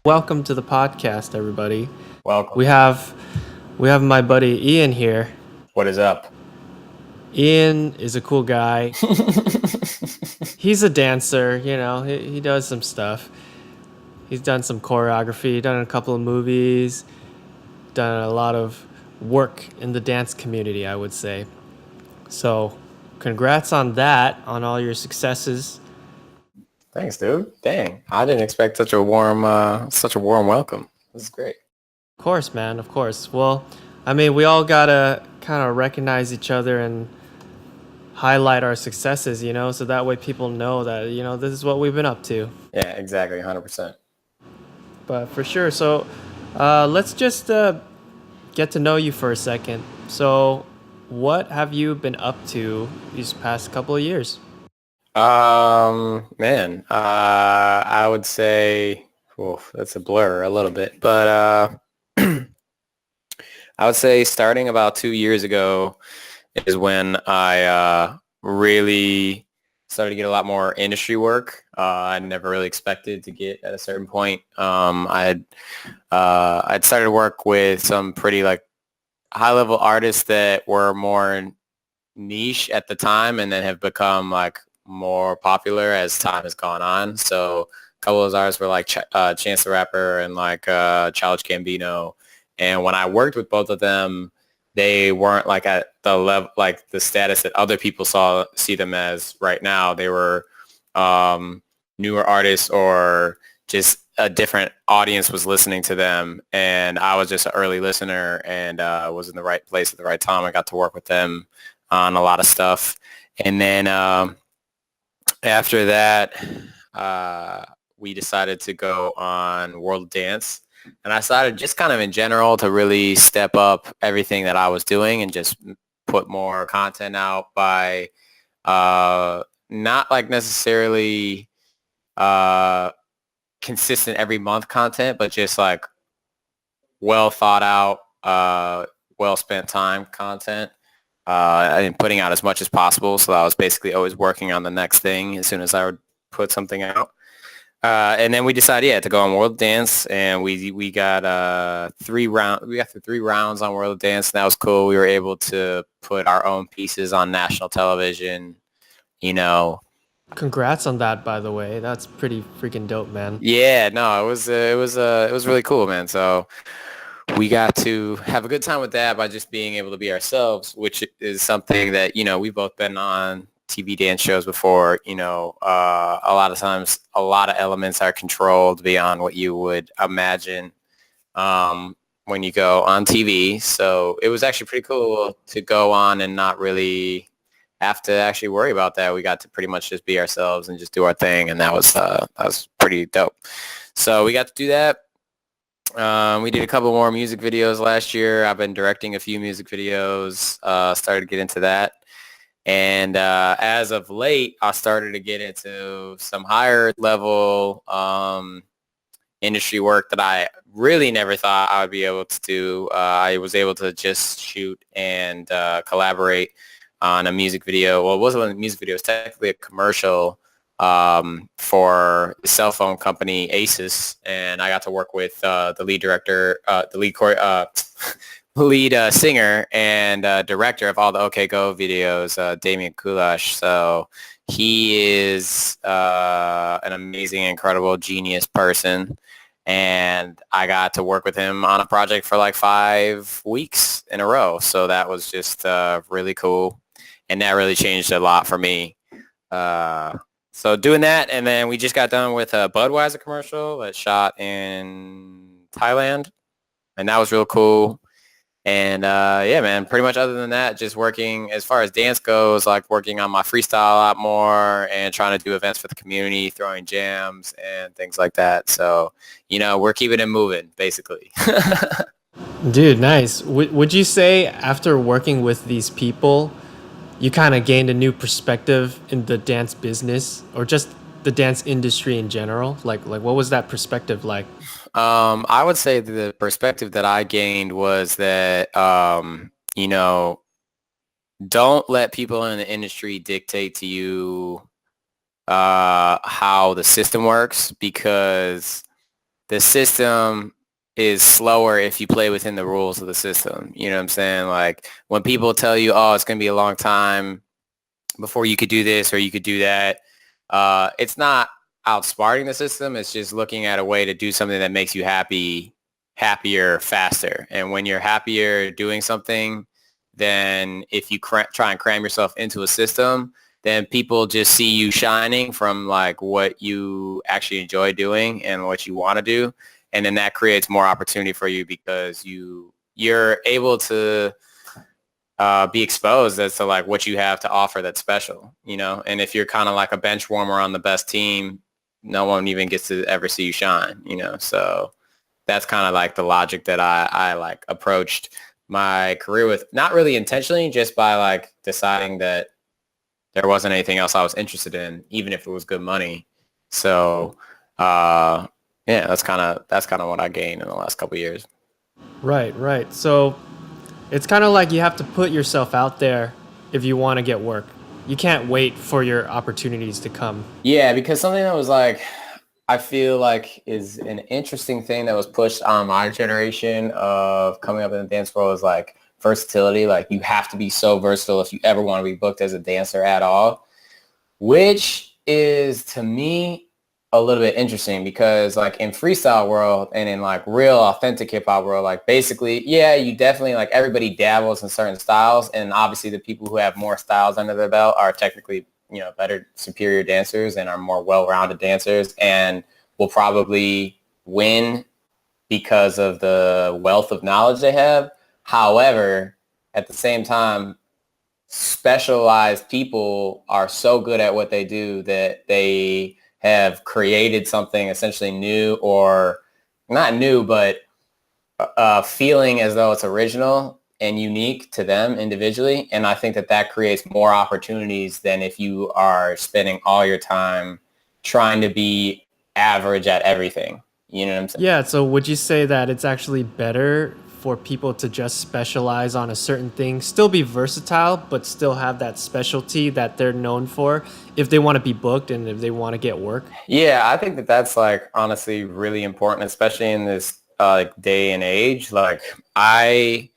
Welcome to the podcast, everybody. Welcome. We have my buddy Ian here. What is up? Ian is a cool guy. He's a dancer, he does some stuff. He's done some choreography, done a couple of movies, done a lot of work in the dance community, I would say. So, congrats on that, on all your successes. Thanks, dude. Dang, I didn't expect such a warm welcome. This is great. Of course, man, of course. Well, I mean, we all gotta kind of recognize each other and highlight our successes, so that way people know that, this is what we've been up to. Yeah, exactly, 100%. But for sure. So let's just get to know you for a second. So what have you been up to these past couple of years? I would say, that's a blur a little bit, but I would say starting about 2 years ago is when I really started to get a lot more industry work. I never really expected to get at a certain point. I'd started to work with some pretty high level artists that were more niche at the time and then have become more popular as time has gone on. So a couple of those artists were Chance the Rapper and Childish Gambino. And when I worked with both of them, they weren't at the level, the status that other people see them as right now. They were newer artists, or just a different audience was listening to them. And I was just an early listener and was in the right place at the right time. I got to work with them on a lot of stuff. And then after that, we decided to go on World Dance. And I decided just kind of in general to really step up everything that I was doing and just put more content out by not necessarily consistent every month content, but just well thought out, well spent time content. And putting out as much as possible. So I was basically always working on the next thing as soon as I would put something out. And then we decided, to go on World Dance, and we got 3 rounds. We got through 3 rounds on World Dance, and that was cool. We were able to put our own pieces on national television. Congrats on that, by the way. That's pretty freaking dope, man. Yeah, no, it was really cool, man. So we got to have a good time with that by just being able to be ourselves, which is something that, we've both been on TV dance shows before. A lot of times, a lot of elements are controlled beyond what you would imagine when you go on TV. So it was actually pretty cool to go on and not really have to actually worry about that. We got to pretty much just be ourselves and just do our thing, and that was pretty dope. So we got to do that. We did a couple more music videos last year. I've been directing a few music videos, started to get into that. And as of late, I started to get into some higher level industry work that I really never thought I would be able to do. I was able to just shoot and collaborate on a music video. Well, it wasn't a music video. It was technically a commercial for the cell phone company Asus, and I got to work with the lead director, lead singer and director of all the OK Go videos, Damien Kulash. So he is an amazing, incredible, genius person, and I got to work with him on a project for 5 weeks in a row. So that was just really cool, and that really changed a lot for me. So doing that, and then we just got done with a Budweiser commercial that shot in Thailand, and that was real cool. And man, pretty much other than that, just working as far as dance goes, working on my freestyle a lot more and trying to do events for the community, throwing jams and things like that. So, we're keeping it moving, basically. Dude, nice. Would you say after working with these people, you kind of gained a new perspective in the dance business or just the dance industry in general? What was that perspective like? I would say the perspective that I gained was that, don't let people in the industry dictate to you how the system works, because the system is slower if you play within the rules of the system. You know what I'm saying? Like when people tell you, oh, it's going to be a long time before you could do this or you could do that, it's not outsmarting the system. It's just looking at a way to do something that makes you happier, faster. And when you're happier doing something, then if you try and cram yourself into a system, then people just see you shining from like what you actually enjoy doing and what you want to do. And then that creates more opportunity for you because you're able to be exposed as to like what you have to offer that's special, and if you're kind of like a bench warmer on the best team, no one even gets to ever see you shine, so that's kind of like the logic that I like approached my career with, not really intentionally, just by like deciding that there wasn't anything else I was interested in, even if it was good money. So yeah, that's kind of what I gained in the last couple of years. Right, right. So it's kind of like you have to put yourself out there if you want to get work. You can't wait for your opportunities to come. Yeah, because something that was like, I feel like is an interesting thing that was pushed on my generation of coming up in the dance world is like versatility. Like you have to be so versatile if you ever want to be booked as a dancer at all, which is to me a little bit interesting because like in freestyle world and in like real authentic hip hop world, like basically, yeah, you definitely like everybody dabbles in certain styles. And obviously the people who have more styles under their belt are technically, better, superior dancers and are more well-rounded dancers and will probably win because of the wealth of knowledge they have. However, at the same time, specialized people are so good at what they do that they have created something essentially new, or not new, but feeling as though it's original and unique to them individually. And I think that that creates more opportunities than if you are spending all your time trying to be average at everything. You know what I'm saying? Yeah, so would you say that it's actually better for people to just specialize on a certain thing, still be versatile, but still have that specialty that they're known for if they want to be booked and if they want to get work? Yeah, I think that that's like honestly really important, especially in this like day and age. Like I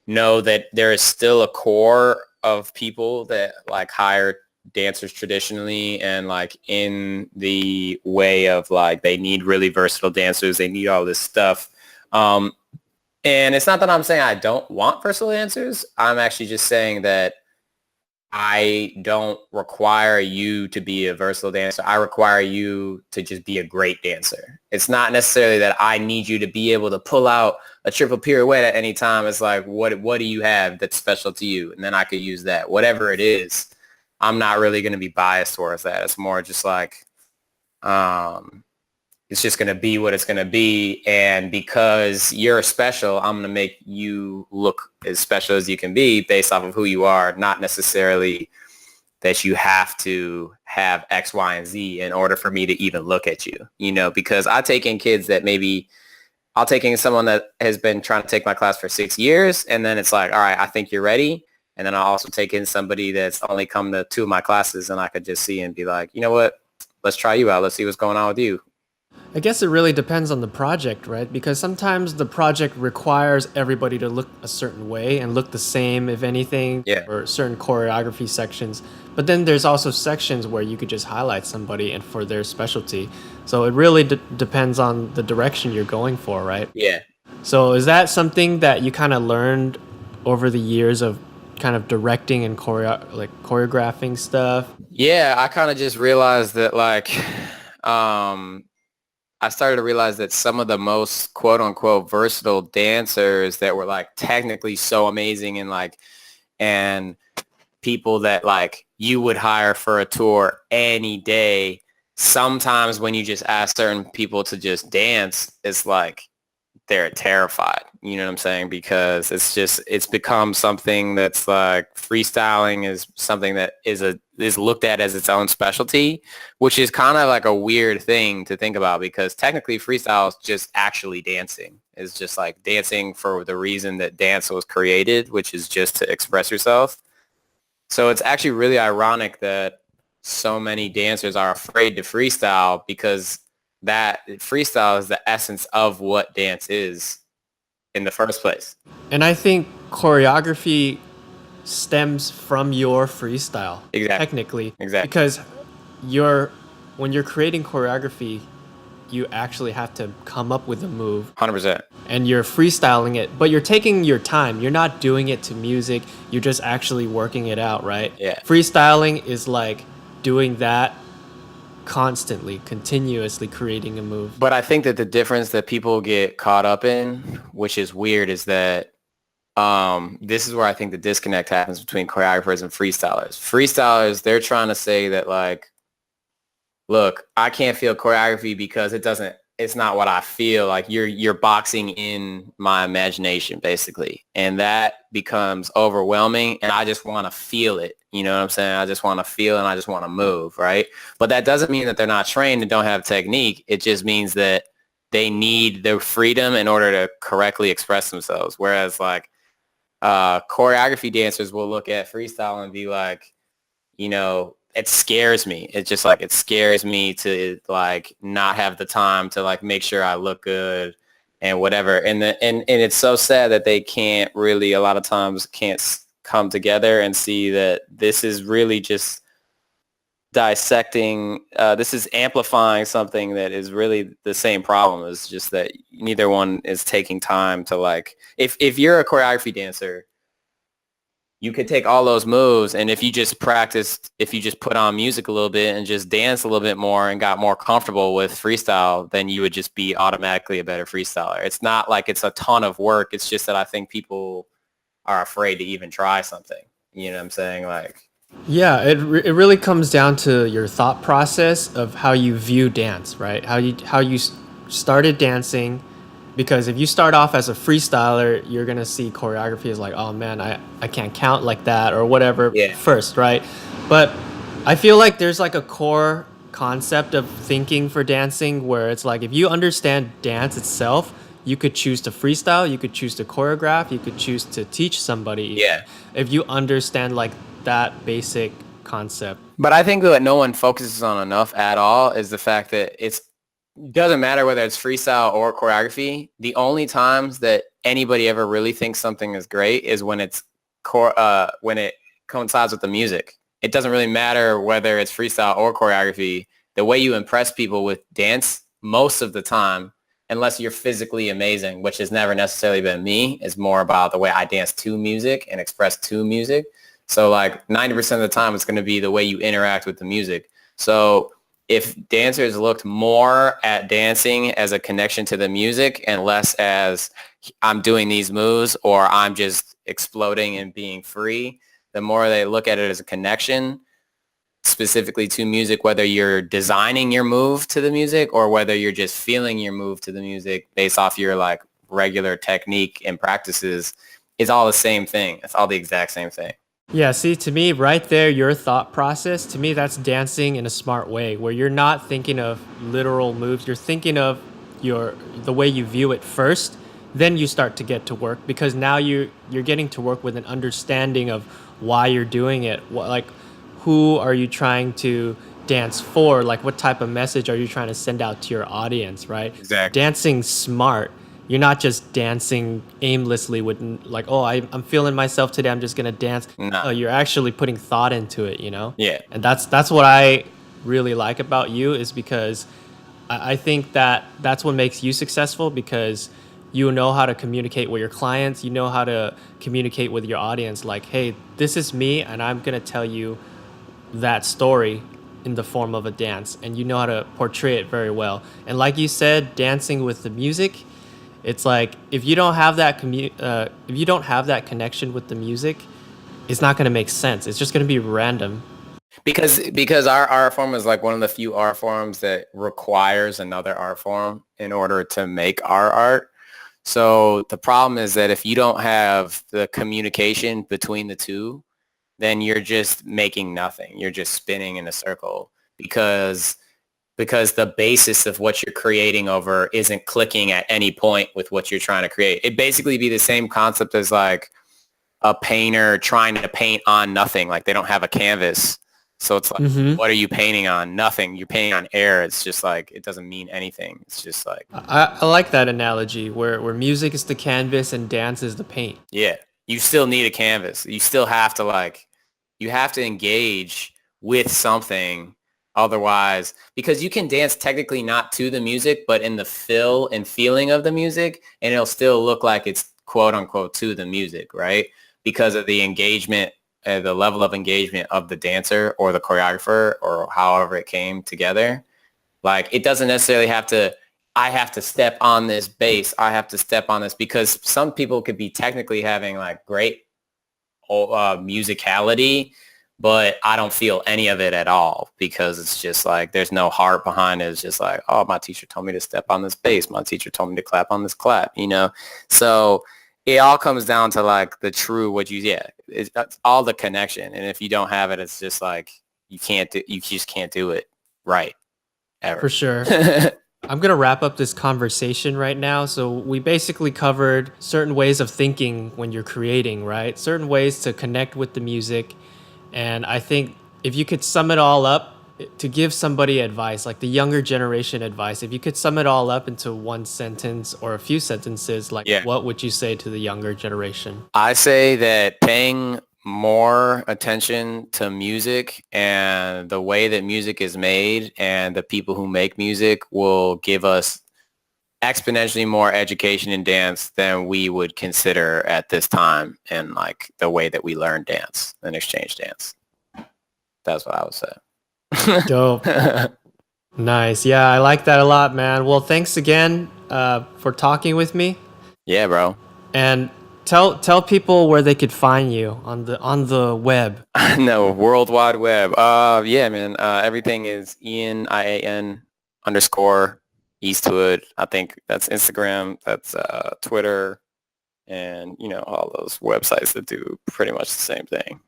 know that there is still a core of people that like hire dancers traditionally and like in the way of like they need really versatile dancers. They need all this stuff. Um, and it's not that I'm saying I don't want versatile dancers. I'm actually just saying that I don't require you to be a versatile dancer. I require you to just be a great dancer. It's not necessarily that I need you to be able to pull out a triple pirouette at any time. It's like, what do you have that's special to you? And then I could use that. Whatever it is, I'm not really going to be biased towards that. It's more just like, um, it's just going to be what it's going to be. And because you're special, I'm going to make you look as special as you can be based off of who you are, not necessarily that you have to have X, Y, and Z in order for me to even look at you, because I take in kids that maybe I'll take in someone that has been trying to take my class for 6 years. And then it's like, all right, I think you're ready. And then I'll also take in somebody that's only come to 2 of my classes and I could just see and be like, you know what, let's try you out. Let's see what's going on with you. I guess it really depends on the project, right? Because sometimes the project requires everybody to look a certain way and look the same, if anything, Yeah. or certain choreography sections. But then there's also sections where you could just highlight somebody and for their specialty. So it really depends on the direction you're going for, right? Yeah. So is that something that you kind of learned over the years of kind of directing and choreographing stuff? Yeah, I kind of just realized that um, I started to realize that some of the most quote unquote versatile dancers that were like technically so amazing and people that like you would hire for a tour any day, sometimes when you just ask certain people to just dance, it's like they're terrified. You know what I'm saying? Because it's become something that's like freestyling is something that is looked at as its own specialty, which is kind of like a weird thing to think about because technically freestyle is just actually dancing. It's just like dancing for the reason that dance was created, which is just to express yourself. So it's actually really ironic that so many dancers are afraid to freestyle because that freestyle is the essence of what dance is in the first place. And I think choreography stems from your freestyle, Exactly. technically, Exactly. because you're when you're creating choreography, you actually have to come up with a move 100%. and you're freestyling it, but you're taking your time. You're not doing it to music. You're just actually working it out, right? Yeah. Freestyling is like doing that constantly, continuously creating a move. But I think that the difference that people get caught up in, which is weird, is that this is where I think the disconnect happens between choreographers and freestylers. Freestylers, they're trying to say that like, look, I can't feel choreography because it's not what I feel. Like you're boxing in my imagination basically. And that becomes overwhelming and I just want to feel it. You know what I'm saying? I just want to feel and I just want to move, right? But that doesn't mean that they're not trained and don't have technique. It just means that they need their freedom in order to correctly express themselves. Whereas like choreography dancers will look at freestyle and be like, you know, it scares me. It's just like, it scares me to like not have the time to like make sure I look good and whatever. And it's so sad that they can't really, a lot of times can't come together and see that this is really just dissecting, this is amplifying something that is really the same problem. It's just that neither one is taking time to like, if you're a choreography dancer, you could take all those moves and if you just practiced, if you just put on music a little bit and just dance a little bit more and got more comfortable with freestyle, then you would just be automatically a better freestyler. It's not like it's a ton of work. It's just that I think people are afraid to even try something. You know what I'm saying? Like, Yeah, it really comes down to your thought process of how you view dance, right? How you started dancing, because if you start off as a freestyler, you're gonna see choreography as like, oh man, I can't count like that or whatever yeah, first, right? But I feel like there's like a core concept of thinking for dancing where it's like if you understand dance itself, you could choose to freestyle, you could choose to choreograph, you could choose to teach somebody even. yeah. If you understand like that basic concept. But I think that no one focuses on enough at all is the fact that it's doesn't matter whether it's freestyle or choreography. The only times that anybody ever really thinks something is great is when when it coincides with the music. It doesn't really matter whether it's freestyle or choreography. The way you impress people with dance most of the time, unless you're physically amazing, which has never necessarily been me, is more about the way I dance to music and express to music. So like 90% of the time, it's going to be the way you interact with the music. So if dancers looked more at dancing as a connection to the music and less as I'm doing these moves or I'm just exploding and being free, the more they look at it as a connection specifically to music, whether you're designing your move to the music or whether you're just feeling your move to the music based off your like regular technique and practices, it's all the same thing. It's all the exact same thing. Yeah, see, to me, right there, your thought process, to me, that's dancing in a smart way, where you're not thinking of literal moves. You're thinking of the way you view it first, then you start to get to work because now you're getting to work with an understanding of why you're doing it. What, like, who are you trying to dance for? Like, what type of message are you trying to send out to your audience, right? Exactly. Dancing smart. You're not just dancing aimlessly with like, oh, I'm feeling myself today. I'm just gonna dance. No. No, you're actually putting thought into it, you know. Yeah. And that's what I really like about you is because I think that that's what makes you successful because you know how to communicate with your clients. You know how to communicate with your audience. Like, hey, this is me, and I'm gonna tell you that story in the form of a dance, and you know how to portray it very well. And like you said, dancing with the music, it's like if you don't have that if you don't have that connection with the music, it's not going to make sense. It's just going to be random. Because our art form is like one of the few art forms that requires another art form in order to make our art. So the problem is that if you don't have the communication between the two, then you're just making nothing. You're just spinning in a circle because the basis of what you're creating over isn't clicking at any point with what you're trying to create. It'd basically be the same concept as like a painter trying to paint on nothing. Like they don't have a canvas. So it's like, Mm-hmm. what are you painting on? Nothing. You're painting on air. It's just like, it doesn't mean anything. It's just like, I like that analogy where music is the canvas and dance is the paint. yeah, you still need a canvas. You still have to like, you have to engage with something otherwise, because you can dance technically not to the music, but in the feel and feeling of the music, and it'll still look like it's quote unquote to the music, right? Because of the engagement, the level of engagement of the dancer or the choreographer or however it came together. Like it doesn't necessarily have to, I have to step on this bass. I have to step on this, because some people could be technically having like great musicality, but I don't feel any of it at all, because it's just like there's no heart behind it. It's just like, oh, my teacher told me to step on this bass. My teacher told me to clap on this clap, you know? So it all comes down to like the true, what you, yeah, that's all the connection. And if you don't have it, it's just like you just can't do it right ever. For sure. I'm going to wrap up this conversation right now. So we basically covered certain ways of thinking when you're creating, right? Certain ways to connect with the music. And I think if you could sum it all up, to give somebody advice, like the younger generation advice, if you could sum it all up into one sentence or a few sentences, like Yeah. what would you say to the younger generation? I say that paying more attention to music and the way that music is made and the people who make music will give us exponentially more education in dance than we would consider at this time, in like the way that we learn dance and exchange dance. That's what I would say. Dope. Nice. Yeah, I like that a lot, man. Well, thanks again for talking with me. Yeah, bro. And tell people where they could find you on the web. No, World Wide Web. Yeah, man. Everything is Ian __ Eastwood. I think that's Instagram. That's Twitter, and you know all those websites that do pretty much the same thing.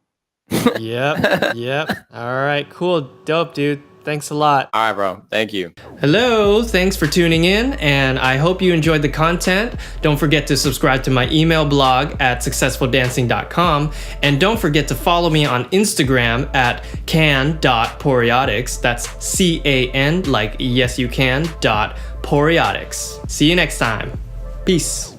Yep. All right, cool. Dope, dude. Thanks a lot. All right, bro. Thank you. Hello, thanks for tuning in, and I hope you enjoyed the content. Don't forget to subscribe to my email blog at successfuldancing.com, and don't forget to follow me on Instagram at can.poriotics. That's CAN, like yes you can, .poriotics. See you next time. Peace.